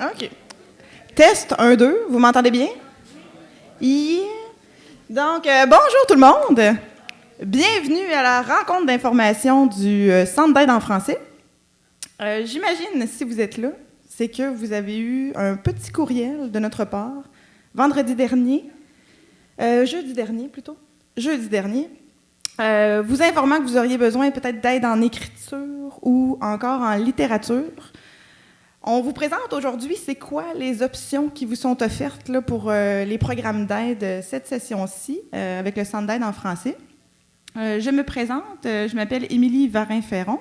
OK. Test 1, 2, vous m'entendez bien? Yeah. Donc, bonjour tout le monde. Bienvenue à la rencontre d'information du Centre d'aide en français. J'imagine, si vous êtes là, c'est que vous avez eu un petit courriel de notre part, jeudi dernier, vous informant que vous auriez besoin peut-être d'aide en écriture ou encore en littérature. On vous présente aujourd'hui c'est quoi les options qui vous sont offertes là, pour les programmes d'aide cette session-ci avec le Centre d'aide en français. Je me présente, je m'appelle Émilie Varin-Ferron.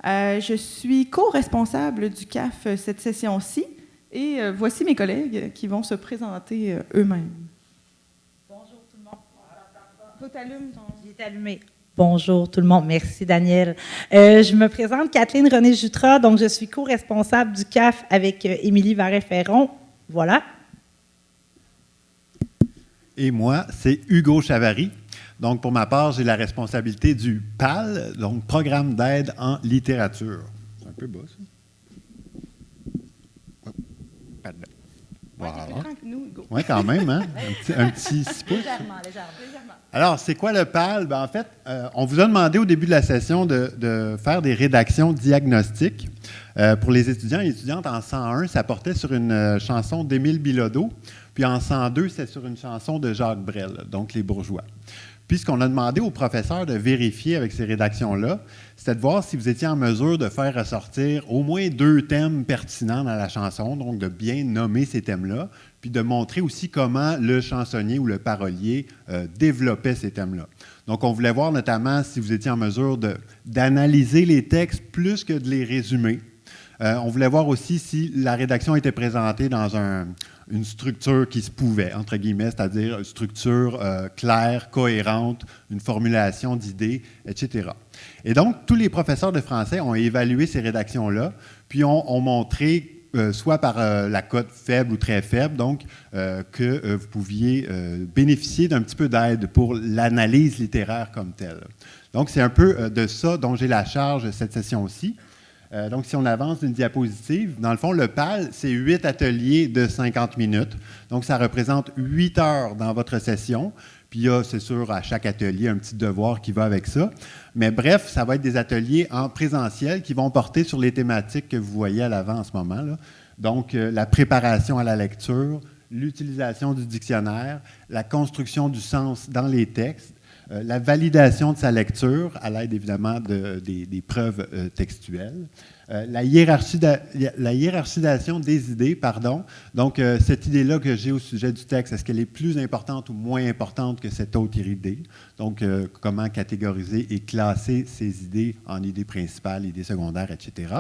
Je suis co-responsable du CAF cette session-ci et voici mes collègues qui vont se présenter eux-mêmes. Bonjour tout le monde. Faut t'allumer ton... Il est allumé. Bonjour tout le monde. Merci Daniel. Je me présente Kathleen René-Jutras, donc je suis co-responsable du CAF avec Émilie Varin-Ferron. Voilà. Et moi, c'est Hugo Chavary. Donc, pour ma part, j'ai la responsabilité du PAL, donc Programme d'aide en littérature. C'est un peu bas, ça. Ouais, t'es plus grand que nous, Hugo. Oui, quand même, hein? Un petit 6 pouces. Légèrement. Alors, c'est quoi le PAL? Ben, en fait, on vous a demandé au début de la session de faire des rédactions diagnostiques. Pour les étudiants et étudiantes, en 101, ça portait sur une chanson d'Émile Bilodeau. Puis en 102, c'est sur une chanson de Jacques Brel, donc Les Bourgeois. Puis ce qu'on a demandé aux professeurs de vérifier avec ces rédactions-là, c'était de voir si vous étiez en mesure de faire ressortir au moins 2 thèmes pertinents dans la chanson, donc de bien nommer ces thèmes-là, puis de montrer aussi comment le chansonnier ou le parolier développait ces thèmes-là. Donc, on voulait voir notamment si vous étiez en mesure d'analyser les textes plus que de les résumer. On voulait voir aussi si la rédaction était présentée dans une structure qui se pouvait, entre guillemets, c'est-à-dire une structure claire, cohérente, une formulation d'idées, etc. Et donc, tous les professeurs de français ont évalué ces rédactions-là, puis ont montré, soit par la cote faible ou très faible, donc que vous pouviez bénéficier d'un petit peu d'aide pour l'analyse littéraire comme telle. Donc, c'est un peu de ça dont j'ai la charge cette session-ci. Donc, si on avance d'une diapositive, dans le fond, le PAL, c'est 8 ateliers de 50 minutes. Donc, ça représente 8 heures dans votre session. Puis, il y a, c'est sûr, à chaque atelier, un petit devoir qui va avec ça. Mais bref, ça va être des ateliers en présentiel qui vont porter sur les thématiques que vous voyez à l'avant en ce moment, là. Donc, la préparation à la lecture, l'utilisation du dictionnaire, la construction du sens dans les textes, la validation de sa lecture, à l'aide évidemment des preuves textuelles, la hiérarchisation des idées, pardon. Donc, cette idée-là que j'ai au sujet du texte, est-ce qu'elle est plus importante ou moins importante que cette autre idée? Donc, comment catégoriser et classer ces idées en idées principales, idées secondaires, etc.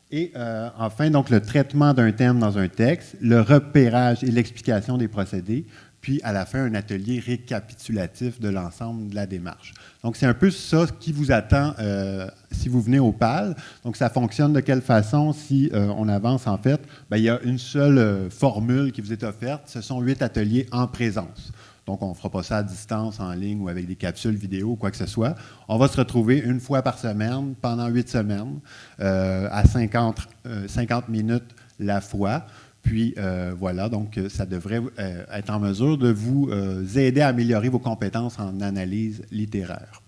Et enfin, donc, le traitement d'un thème dans un texte, le repérage et l'explication des procédés, puis à la fin, un atelier récapitulatif de l'ensemble de la démarche. Donc, c'est un peu ça qui vous attend si vous venez au PAL. Donc, ça fonctionne de quelle façon? Si on avance, en fait, bien, il y a une seule formule qui vous est offerte. Ce sont 8 ateliers en présence. Donc, on ne fera pas ça à distance, en ligne ou avec des capsules vidéo ou quoi que ce soit. On va se retrouver une fois par semaine, pendant 8 semaines, à 50 minutes la fois. Puis, voilà, donc ça devrait être en mesure de vous aider à améliorer vos compétences en analyse littéraire.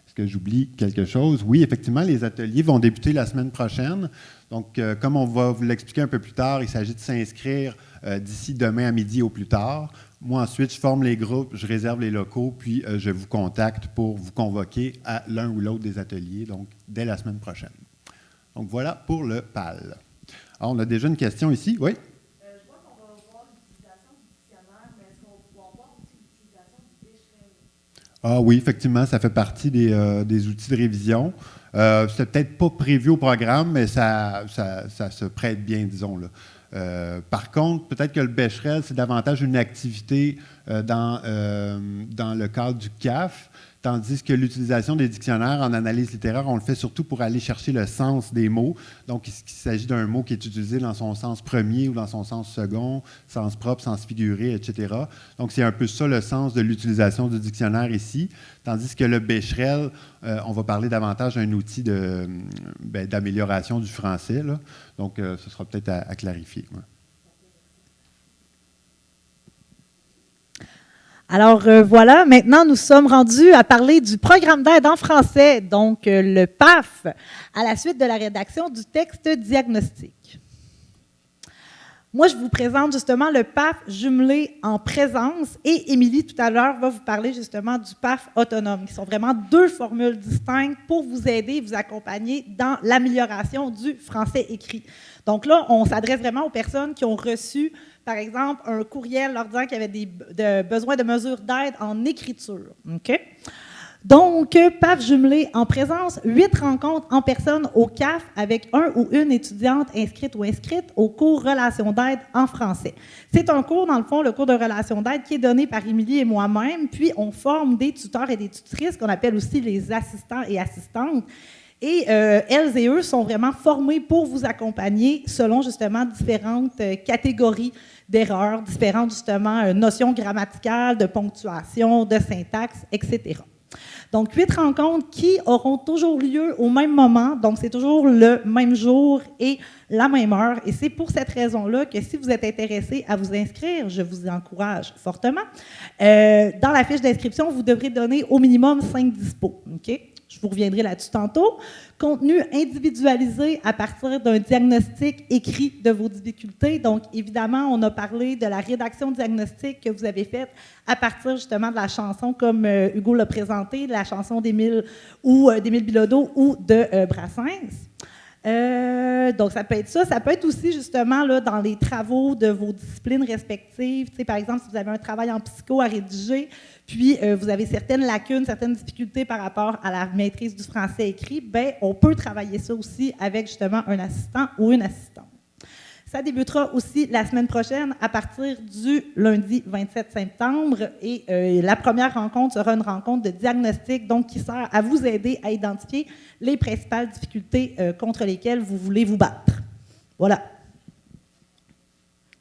Est-ce que j'oublie quelque chose? Oui, effectivement, les ateliers vont débuter la semaine prochaine. Donc, comme on va vous l'expliquer un peu plus tard, il s'agit de s'inscrire d'ici demain à midi au plus tard. Moi, ensuite, je forme les groupes, je réserve les locaux, puis je vous contacte pour vous convoquer à l'un ou l'autre des ateliers, donc dès la semaine prochaine. Donc, voilà pour le PAL. Alors, on a déjà une question ici. Oui? Ah oui, effectivement, ça fait partie des outils de révision. C'était peut-être pas prévu au programme, mais ça se prête bien, disons, là. Par contre, peut-être que le Becherel, c'est davantage une activité dans le cadre du CAF, tandis que l'utilisation des dictionnaires en analyse littéraire, on le fait surtout pour aller chercher le sens des mots. Donc, il s'agit d'un mot qui est utilisé dans son sens premier ou dans son sens second, sens propre, sens figuré, etc. Donc, c'est un peu ça le sens de l'utilisation du dictionnaire ici, tandis que le Becherel, on va parler davantage d'un outil d'amélioration du français, là. Donc, ce sera peut-être à clarifier. Ouais. Alors voilà, maintenant nous sommes rendus à parler du programme d'aide en français, donc le PAF, à la suite de la rédaction du texte diagnostic. Moi, je vous présente justement le PAF jumelé en présence et Émilie, tout à l'heure, va vous parler justement du PAF autonome, qui sont vraiment deux formules distinctes pour vous aider et vous accompagner dans l'amélioration du français écrit. Donc là, on s'adresse vraiment aux personnes qui ont reçu, par exemple, un courriel leur disant qu'il y avait besoin de mesures d'aide en écriture. OK? Donc, PAF jumelé en présence, 8 rencontres en personne au CAF avec un ou une étudiante inscrite ou inscrite au cours Relations d'aide en français. C'est un cours, dans le fond, le cours de Relations d'aide qui est donné par Émilie et moi-même, puis on forme des tuteurs et des tutrices qu'on appelle aussi les assistants et assistantes. Et elles et eux sont vraiment formés pour vous accompagner selon justement différentes catégories d'erreurs, différentes justement notions grammaticales, de ponctuation, de syntaxe, etc. Donc, 8 rencontres qui auront toujours lieu au même moment, donc c'est toujours le même jour et la même heure. Et c'est pour cette raison-là que si vous êtes intéressé à vous inscrire, je vous encourage fortement. Dans la fiche d'inscription, vous devrez donner au minimum 5 dispos. OK? Je vous reviendrai là-dessus tantôt. Contenu individualisé à partir d'un diagnostic écrit de vos difficultés. Donc, évidemment, on a parlé de la rédaction diagnostique que vous avez faite à partir justement de la chanson, comme Hugo l'a présenté, de la chanson d'Émile Bilodeau ou de Brassens. Donc, ça peut être ça. Ça peut être aussi, justement, là, dans les travaux de vos disciplines respectives. Tu sais, par exemple, si vous avez un travail en psycho à rédiger, puis vous avez certaines lacunes, certaines difficultés par rapport à la maîtrise du français écrit, bien, on peut travailler ça aussi avec, justement, un assistant ou une assistante. Ça débutera aussi la semaine prochaine à partir du lundi 27 septembre et la première rencontre sera une rencontre de diagnostic donc qui sert à vous aider à identifier les principales difficultés contre lesquelles vous voulez vous battre. Voilà.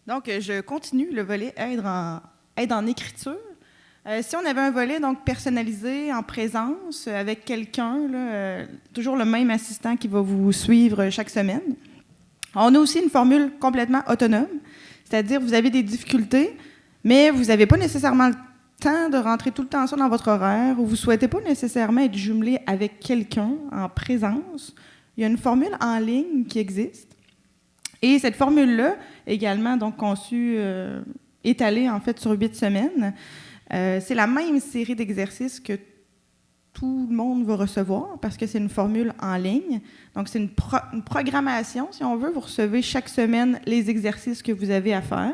Donc, je continue le volet aide en écriture. Si on avait un volet donc personnalisé en présence avec quelqu'un, toujours le même assistant qui va vous suivre chaque semaine. On a aussi une formule complètement autonome, c'est-à-dire vous avez des difficultés, mais vous n'avez pas nécessairement le temps de rentrer tout le temps ça dans votre horaire ou vous ne souhaitez pas nécessairement être jumelé avec quelqu'un en présence. Il y a une formule en ligne qui existe. Et cette formule-là, également donc conçue, étalée en fait sur 8 semaines, c'est la même série d'exercices que tout le monde va recevoir parce que c'est une formule en ligne. Donc, c'est une programmation, si on veut. Vous recevez chaque semaine les exercices que vous avez à faire.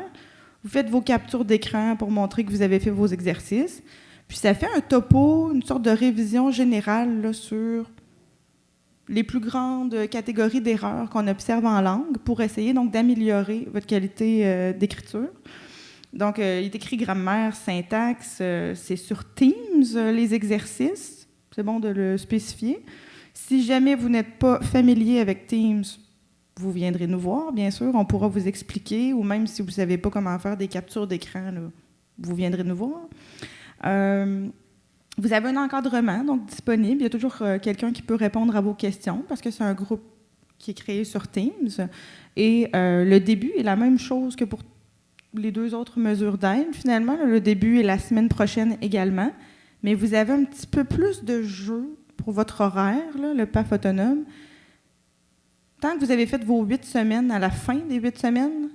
Vous faites vos captures d'écran pour montrer que vous avez fait vos exercices. Puis, ça fait un topo, une sorte de révision générale là, sur les plus grandes catégories d'erreurs qu'on observe en langue pour essayer donc d'améliorer votre qualité d'écriture. Donc, il est écrit grammaire, syntaxe. C'est sur Teams, les exercices. C'est bon de le spécifier. Si jamais vous n'êtes pas familier avec Teams, vous viendrez nous voir, bien sûr. On pourra vous expliquer, ou même si vous ne savez pas comment faire des captures d'écran, là, vous viendrez nous voir. Vous avez un encadrement donc disponible. Il y a toujours quelqu'un qui peut répondre à vos questions parce que c'est un groupe qui est créé sur Teams. Et le début est la même chose que pour les 2 autres mesures d'aide. Finalement, le début est la semaine prochaine également. Mais vous avez un petit peu plus de jeu pour votre horaire, là, le PAF autonome. Tant que vous avez fait vos 8 semaines, à la fin des 8 semaines,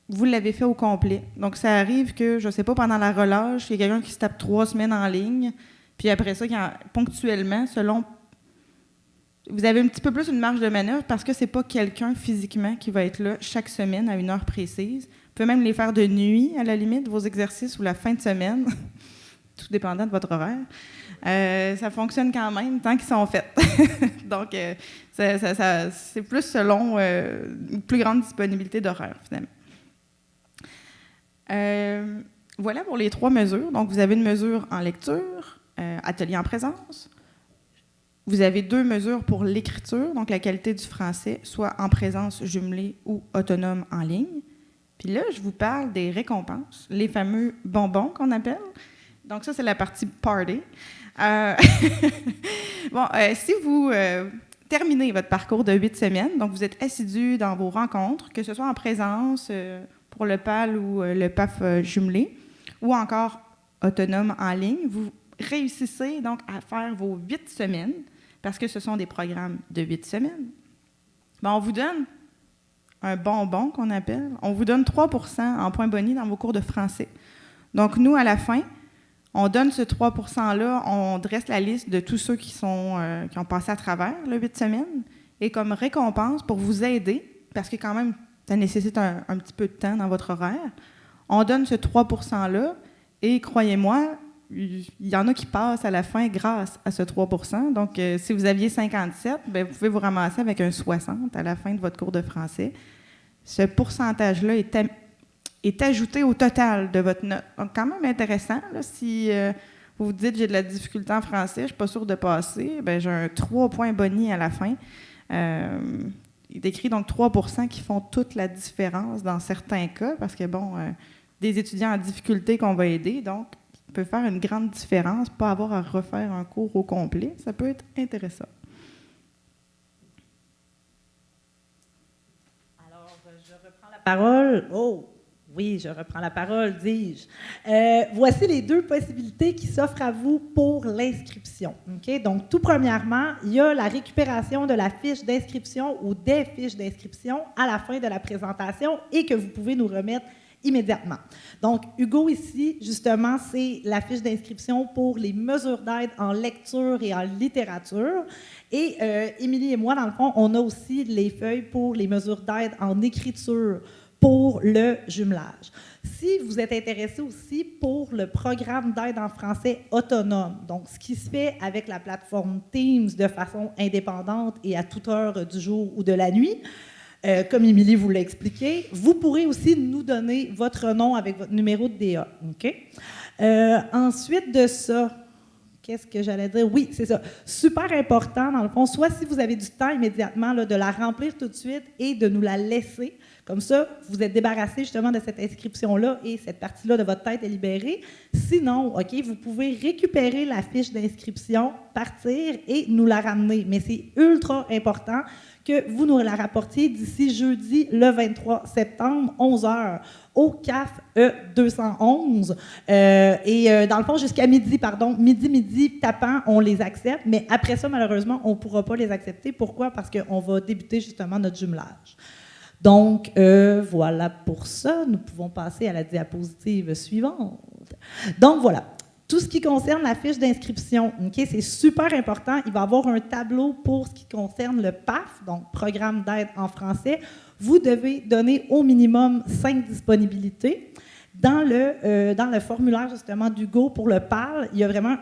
vous l'avez fait au complet. Donc, ça arrive que, je ne sais pas, pendant la relâche, il y a quelqu'un qui se tape 3 semaines en ligne, puis après ça, ponctuellement, selon... Vous avez un petit peu plus une marge de manœuvre parce que ce n'est pas quelqu'un physiquement qui va être là chaque semaine à une heure précise. Vous pouvez même les faire de nuit, à la limite, vos exercices, ou la fin de semaine. Tout dépendant de votre horaire, ça fonctionne quand même tant qu'ils sont faits. Donc, c'est plus selon une plus grande disponibilité d'horaire, finalement. Voilà pour les 3 mesures. Donc, vous avez une mesure en lecture, atelier en présence. Vous avez 2 mesures pour l'écriture, donc la qualité du français, soit en présence jumelée ou autonome en ligne. Puis là, je vous parle des récompenses, les fameux bonbons qu'on appelle. Donc, ça, c'est la partie party. Si vous terminez votre parcours de 8 semaines, donc vous êtes assidu dans vos rencontres, que ce soit en présence pour le PAL ou le PAF jumelé, ou encore autonome en ligne, vous réussissez donc à faire vos 8 semaines, parce que ce sont des programmes de 8 semaines, bien, on vous donne un bonbon qu'on appelle. On vous donne 3 % en points bonus dans vos cours de français. Donc, nous, à la fin, on donne ce 3 % on dresse la liste de tous ceux qui ont passé à travers le 8 semaines, et comme récompense pour vous aider, parce que quand même, ça nécessite un petit peu de temps dans votre horaire, on donne ce 3 % et croyez-moi, il y en a qui passent à la fin grâce à ce 3 %. Donc, si vous aviez 57, bien, vous pouvez vous ramasser avec un 60 à la fin de votre cours de français. Ce pourcentage-là est ajouté au total de votre note. Donc, quand même intéressant. Là, si vous vous dites « j'ai de la difficulté en français, je ne suis pas sûre de passer », bien, j'ai un 3 points bonus à la fin. Il décrit donc 3 % qui font toute la différence dans certains cas, parce que, bon, des étudiants en difficulté qu'on va aider, donc, peut faire une grande différence, pas avoir à refaire un cours au complet. Ça peut être intéressant. Alors, je reprends la parole. Oh, oui, je reprends la parole, dis-je. Voici les 2 possibilités qui s'offrent à vous pour l'inscription. Okay? Donc, tout premièrement, il y a la récupération de la fiche d'inscription ou des fiches d'inscription à la fin de la présentation et que vous pouvez nous remettre immédiatement. Donc, Hugo, ici, justement, c'est la fiche d'inscription pour les mesures d'aide en lecture et en littérature. Et Émilie et moi, dans le fond, on a aussi les feuilles pour les mesures d'aide en écriture pour le jumelage. Si vous êtes intéressé aussi pour le programme d'aide en français autonome, donc ce qui se fait avec la plateforme Teams de façon indépendante et à toute heure du jour ou de la nuit, comme Émilie vous l'a expliqué, vous pourrez aussi nous donner votre nom avec votre numéro de DA. Okay? Ensuite de ça, qu'est-ce que j'allais dire? Oui, c'est ça. Super important, dans le fond, soit si vous avez du temps immédiatement, là, de la remplir tout de suite et de nous la laisser. Comme ça, vous êtes débarrassé justement de cette inscription-là et cette partie-là de votre tête est libérée. Sinon, OK, vous pouvez récupérer la fiche d'inscription, partir et nous la ramener. Mais c'est ultra important que vous nous la rapportiez d'ici jeudi, le 23 septembre, 11h, au CAF E211. Dans le fond, jusqu'à midi, tapant, on les accepte. Mais après ça, malheureusement, on ne pourra pas les accepter. Pourquoi? Parce qu'on va débuter justement notre jumelage. Donc, voilà pour ça. Nous pouvons passer à la diapositive suivante. Donc, voilà. Tout ce qui concerne la fiche d'inscription, okay, c'est super important. Il va y avoir un tableau pour ce qui concerne le PAF, donc Programme d'aide en français. Vous devez donner au minimum 5 disponibilités. Dans le formulaire, justement, d'Hugo pour le PAL, il y a vraiment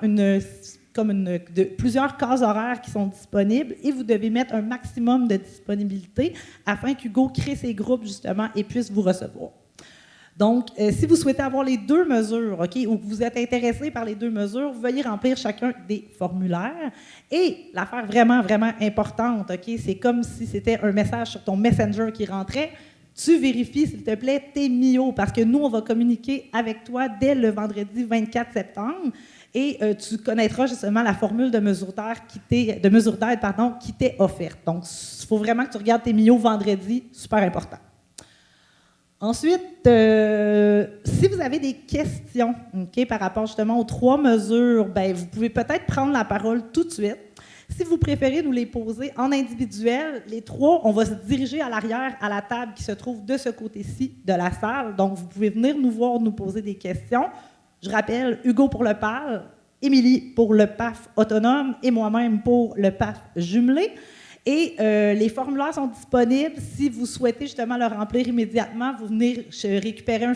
plusieurs cases horaires qui sont disponibles et vous devez mettre un maximum de disponibilité afin qu'Hugo crée ses groupes, justement, et puisse vous recevoir. Donc, si vous souhaitez avoir les 2 mesures, OK, ou que vous êtes intéressé par les 2 mesures, veuillez remplir chacun des formulaires. Et l'affaire vraiment, vraiment importante, OK, c'est comme si c'était un message sur ton Messenger qui rentrait. Tu vérifies, s'il te plaît, tes MIO, parce que nous, on va communiquer avec toi dès le vendredi 24 septembre. Et tu connaîtras justement la formule de mesure d'aide qui t'est offerte. Donc, il faut vraiment que tu regardes tes MIO vendredi, super important. Ensuite, si vous avez des questions par rapport justement aux 3 mesures, bien, vous pouvez peut-être prendre la parole tout de suite. Si vous préférez nous les poser en individuel, les 3, on va se diriger à l'arrière à la table qui se trouve de ce côté-ci de la salle. Donc, vous pouvez venir nous voir, nous poser des questions. Je rappelle, Hugo pour le PAL, Émilie pour le PAF autonome et moi-même pour le PAF jumelé. Et les formulaires sont disponibles. Si vous souhaitez justement le remplir immédiatement, vous venez récupérer un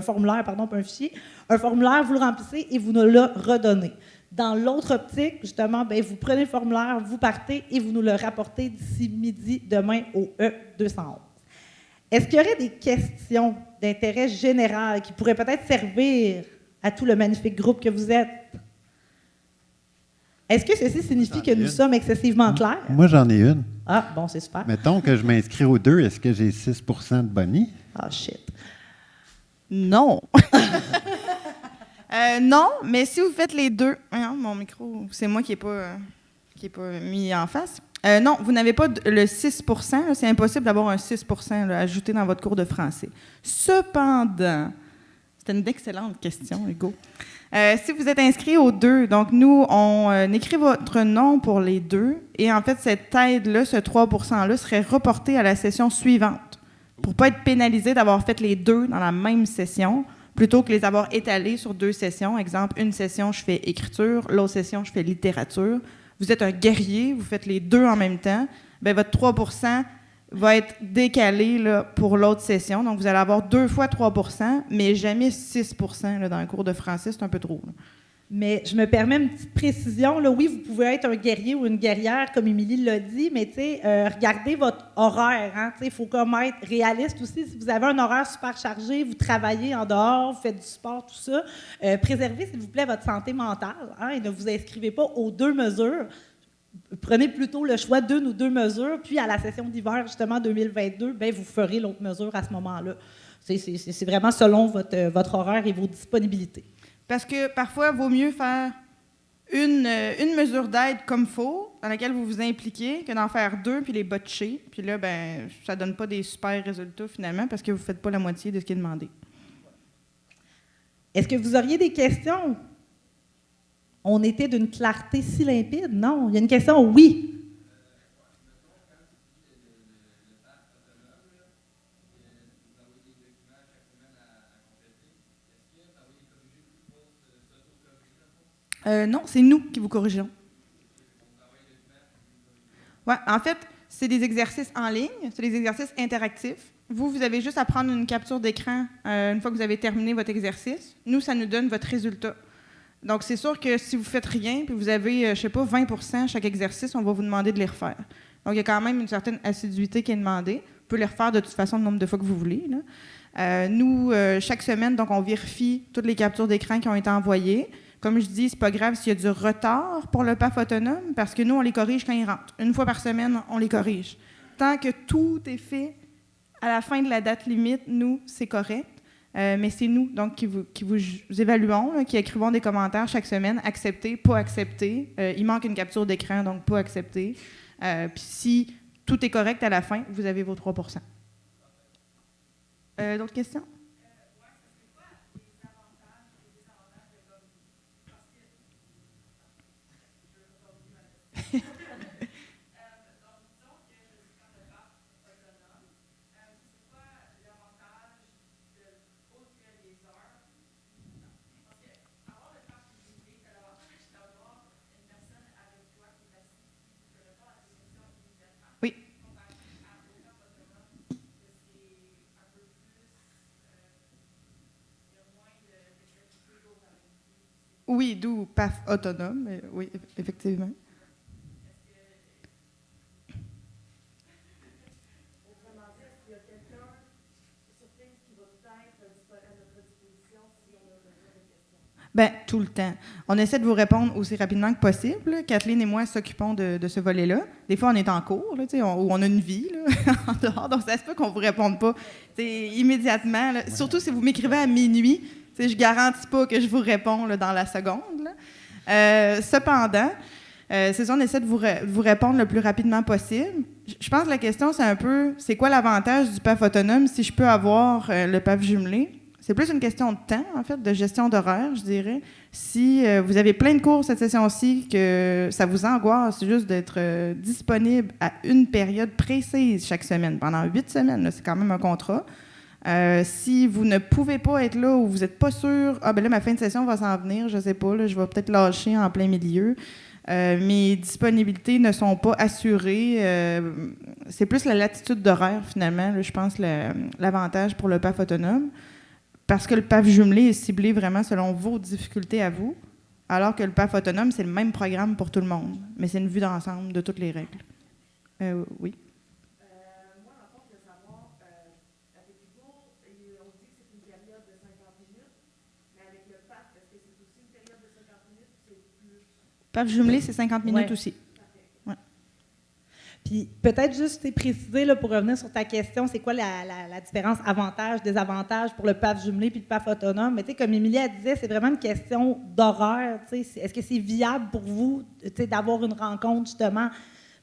formulaire, vous le remplissez et vous nous le redonnez. Dans l'autre optique, justement, bien, vous prenez le formulaire, vous partez et vous nous le rapportez d'ici midi demain au E211. Est-ce qu'il y aurait des questions d'intérêt général qui pourraient peut-être servir à tout le magnifique groupe que vous êtes? Est-ce que ceci signifie que nous sommes excessivement clairs? Moi, j'en ai une. Ah, bon, c'est super. Mettons que je m'inscris aux 2, est-ce que j'ai 6 % de boni? Ah, shit. Non. Non, mais si vous faites les 2... mon micro, c'est moi qui n'ai pas mis en face. Non, vous n'avez pas le 6 %. C'est impossible d'avoir un 6 % ajouté dans votre cours de français. Cependant, C'était une excellente question, Hugo. Si vous êtes inscrit aux deux, donc nous, on écrit votre nom pour les deux, et en fait, cette aide-là, ce 3 %-là, serait reporté à la session suivante pour ne pas être pénalisé d'avoir fait les deux dans la même session, plutôt que les avoir étalés sur 2 sessions. Exemple, une session, je fais écriture, l'autre session, je fais littérature. Vous êtes un guerrier, vous faites les deux en même temps, bien, votre 3 % va être décalé là, pour l'autre session. Donc, vous allez avoir 2 fois 3 %, mais jamais 6 % là, dans un cours de français. C'est un peu trop. Là. Mais je me permets une petite précision. Là. Oui, vous pouvez être un guerrier ou une guerrière, comme Émilie l'a dit, mais regardez votre horaire. Hein, il faut comme être réaliste aussi. Si vous avez un horaire super chargé, vous travaillez en dehors, vous faites du sport, tout ça, préservez, s'il vous plaît, votre santé mentale hein, et ne vous inscrivez pas aux 2 mesures. Prenez plutôt le choix d'une ou 2 mesures, puis à la session d'hiver, justement, 2022, bien, vous ferez l'autre mesure à ce moment-là. C'est vraiment selon votre horaire et vos disponibilités. Parce que parfois, il vaut mieux faire une mesure d'aide comme il faut, dans laquelle vous vous impliquez, que d'en faire 2 puis les botcher. Puis là, ben, ça ne donne pas des super résultats finalement parce que vous ne faites pas la moitié de ce qui est demandé. Est-ce que vous auriez des questions? On était d'une clarté si limpide? Non. Il y a une question? Oui. Non, c'est nous qui vous corrigeons. Ouais, en fait, c'est des exercices en ligne, c'est des exercices interactifs. Vous avez juste à prendre une capture d'écran une fois que vous avez terminé votre exercice. Nous, ça nous donne votre résultat. Donc, c'est sûr que si vous ne faites rien, puis vous avez, je ne sais pas, 20 % chaque exercice, on va vous demander de les refaire. Donc, il y a quand même une certaine assiduité qui est demandée. Vous pouvez les refaire de toute façon le nombre de fois que vous voulez. Là. Nous, chaque semaine, donc, on vérifie toutes les captures d'écran qui ont été envoyées. Comme je dis, c'est pas grave s'il y a du retard pour le PAF autonome, parce que nous, on les corrige quand ils rentrent. Une fois par semaine, on les corrige. Tant que tout est fait à la fin de la date limite, nous, c'est correct. Mais c'est nous, donc, qui vous évaluons, là, qui écrivons des commentaires chaque semaine, accepter, pas accepter. Il manque une capture d'écran, donc pas accepter. Puis si tout est correct à la fin, vous avez vos 3 %. D'autres questions? Oui. Oui, d'où PAF autonome, oui, effectivement. Bien, tout le temps. On essaie de vous répondre aussi rapidement que possible. Kathleen et moi s'occupons de ce volet-là. Des fois, on est en cours, là, où on a une vie là, en dehors, donc ça se peut qu'on ne vous réponde pas immédiatement. Là. Surtout si vous m'écrivez à minuit, je ne garantis pas que je vous réponds là, dans la seconde. Cependant, c'est ça, on essaie de vous répondre le plus rapidement possible. Je pense que la question, c'est un peu, c'est quoi l'avantage du PAF autonome si je peux avoir le PAF jumelé? C'est plus une question de temps, en fait, de gestion d'horaire, je dirais. Si vous avez plein de cours cette session-ci, que ça vous angoisse juste d'être disponible à une période précise chaque semaine, pendant 8 semaines, là, c'est quand même un contrat. Si vous ne pouvez pas être là ou vous n'êtes pas sûr, ah ben là, ma fin de session va s'en venir, je ne sais pas, là, je vais peut-être lâcher en plein milieu. Mes disponibilités ne sont pas assurées. C'est plus la latitude d'horaire, finalement, là, je pense, l'avantage pour le PAF autonome. Parce que le PAF jumelé est ciblé vraiment selon vos difficultés à vous, alors que le PAF autonome, c'est le même programme pour tout le monde, mais c'est une vue d'ensemble de toutes les règles. Oui. Moi, en fait, je veux savoir, avec Hugo, on dit que c'est une période de 50 minutes, mais avec le PAF, est-ce que c'est aussi une période de 50 minutes ou c'est plus? PAF jumelé, c'est 50 minutes aussi. Puis peut-être juste préciser, là, pour revenir sur ta question, c'est quoi la différence avantage, désavantage pour le PAF jumelé puis le PAF autonome? Mais comme Émilie disait, c'est vraiment une question d'horaire. Est-ce que c'est viable pour vous d'avoir une rencontre justement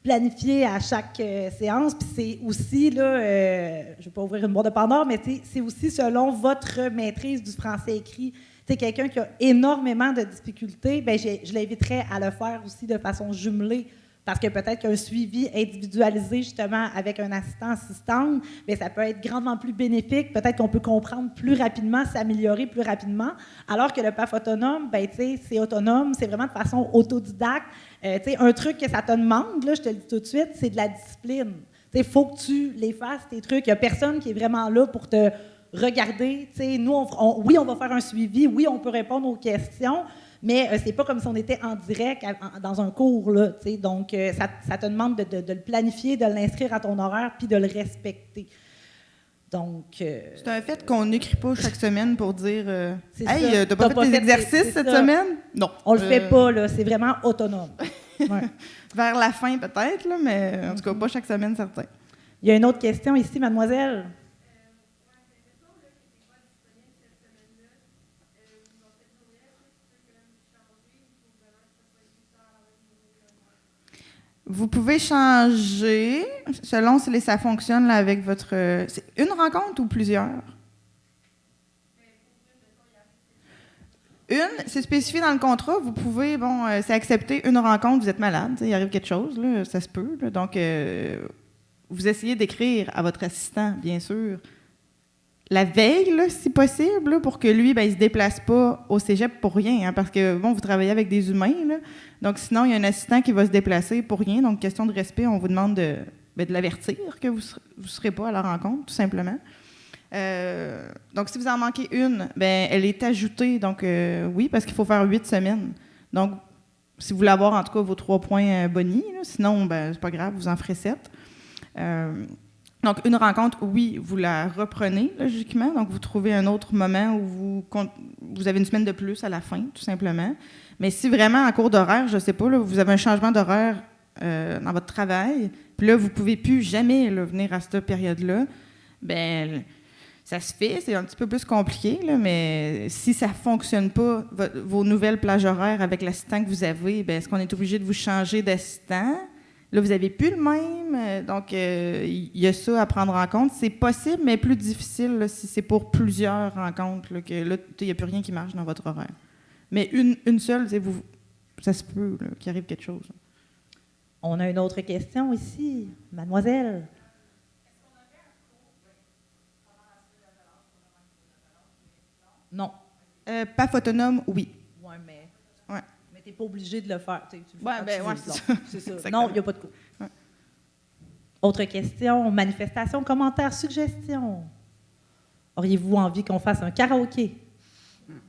planifié à chaque séance. Puis c'est aussi, là, je ne vais pas ouvrir une boîte de Pandore, mais c'est aussi selon votre maîtrise du français écrit. C'est quelqu'un qui a énormément de difficultés, bien, je l'inviterais à le faire aussi de façon jumelée, parce que peut-être qu'un suivi individualisé, justement, avec un assistant-assistante, bien, ça peut être grandement plus bénéfique. Peut-être qu'on peut comprendre plus rapidement, s'améliorer plus rapidement, alors que le PAF autonome, bien, c'est autonome, c'est vraiment de façon autodidacte. Un truc que ça te demande, là, je te le dis tout de suite, c'est de la discipline. Il faut que tu les fasses, tes trucs. Il n'y a personne qui est vraiment là pour te regarder. Nous, oui, on va faire un suivi, oui, on peut répondre aux questions, mais c'est pas comme si on était en direct dans un cours, là, donc ça te demande de le planifier, de l'inscrire à ton horaire, puis de le respecter. Donc, c'est un fait qu'on n'écrit pas chaque semaine pour dire hey, t'as pas fait tes exercices cette semaine? Non. On le fait pas, là, c'est vraiment autonome. Ouais. Vers la fin, peut-être, là, mais en tout cas, pas chaque semaine, certain. Il y a une autre question ici, mademoiselle. Vous pouvez changer selon si ça fonctionne là, avec votre... c'est une rencontre ou plusieurs? Une, c'est spécifié dans le contrat. Vous pouvez, c'est accepter une rencontre, vous êtes malade, il arrive quelque chose, là, ça se peut. Là, donc, vous essayez d'écrire à votre assistant, bien sûr, la veille, là, si possible, là, pour que lui, il ne se déplace pas au cégep pour rien, hein, parce que, vous travaillez avec des humains, là, donc sinon, il y a un assistant qui va se déplacer pour rien, donc question de respect, on vous demande de l'avertir que vous ne serez pas à la rencontre, tout simplement. Donc, si vous en manquez une, elle est ajoutée, donc oui, parce qu'il faut faire 8 semaines. Donc, si vous voulez avoir, en tout cas, vos 3 points bonus, là, sinon, c'est pas grave, vous en ferez 7. Donc, une rencontre, oui, vous la reprenez, logiquement. Donc, vous trouvez un autre moment où vous avez une semaine de plus à la fin, tout simplement. Mais si vraiment, en cours d'horaire, je ne sais pas, là, vous avez un changement d'horaire dans votre travail, puis là, vous ne pouvez plus jamais là, venir à cette période-là, ça se fait, c'est un petit peu plus compliqué, là, mais si ça ne fonctionne pas, vos nouvelles plages horaires avec l'assistant que vous avez, est-ce qu'on est obligé de vous changer d'assistant? Là, vous n'avez plus le même, donc il y a ça à prendre en compte. C'est possible, mais plus difficile là, si c'est pour plusieurs rencontres, là, que là, il n'y a plus rien qui marche dans votre horaire. Mais une seule, ça se peut qu'il arrive quelque chose. On a une autre question ici. Mademoiselle. Non. PAF autonome, oui. Oui, mais... Ouais. Mais tu n'es pas obligé de le faire. C'est ça. Non, il n'y a pas de cours. Ouais. Autre question, manifestation, commentaire, suggestion. Auriez-vous envie qu'on fasse un karaoké?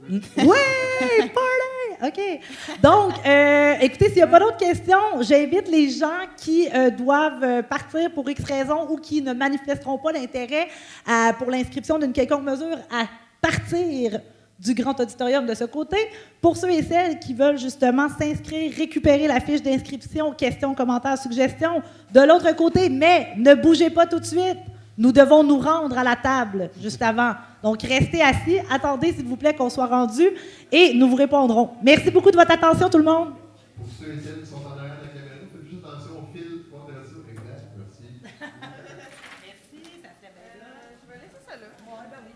Oui, party! OK. Donc, écoutez, s'il n'y a pas d'autres questions, j'invite les gens qui doivent partir pour X raison ou qui ne manifesteront pas l'intérêt pour l'inscription d'une quelconque mesure à partir du grand auditorium de ce côté. Pour ceux et celles qui veulent justement s'inscrire, récupérer la fiche d'inscription, questions, commentaires, suggestions, de l'autre côté, mais ne bougez pas tout de suite. Nous devons nous rendre à la table juste avant. Donc, restez assis, attendez s'il vous plaît qu'on soit rendu et nous vous répondrons. Merci beaucoup de votre attention tout le monde. Pour ceux et celles qui sont en arrière de la caméra, faites juste attention au fil. Exact, merci. Merci, ça serait bien là. Je vais laisser ça là. Oui, ben oui.